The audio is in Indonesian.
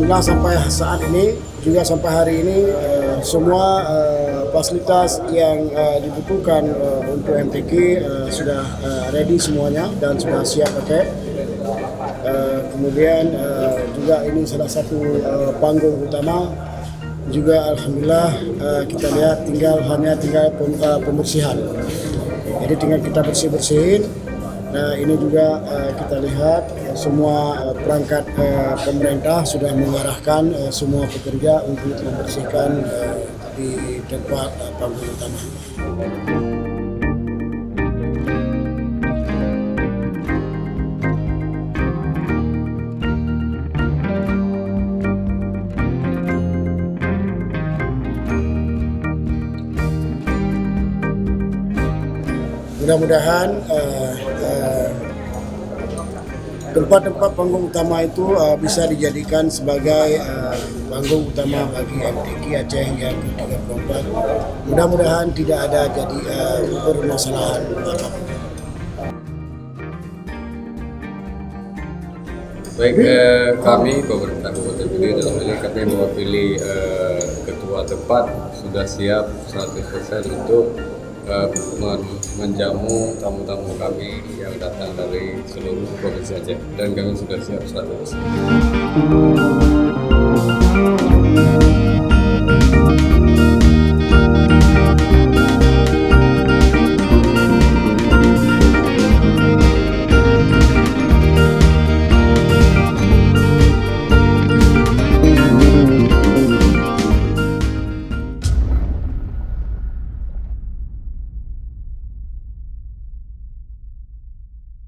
alhamdulillah sampai saat ini juga sampai hari ini semua fasilitas yang dibutuhkan untuk MTQ sudah ready semuanya dan sudah siap pakai. Kemudian juga ini salah satu panggung utama juga alhamdulillah kita lihat hanya tinggal pembersihan. Jadi tinggal kita bersih-bersihin. Nah, ini juga kita lihat semua perangkat pemerintah sudah mengarahkan semua pekerja untuk membersihkan di tempat panggung utama. Mudah-mudahan tempat-tempat panggung utama itu bisa dijadikan sebagai panggung utama bagi MTQ Aceh yang ke-34. Mudah-mudahan tidak ada jadi permasalahan apapun. Baik, kami pemerintah Kabupaten Pidi dalam hal ini kami mewakili ketua tempat sudah siap 100% untuk menjamu tamu-tamu kami yang datang dari seluruh provinsi Aceh, dan kami sudah siap 100%.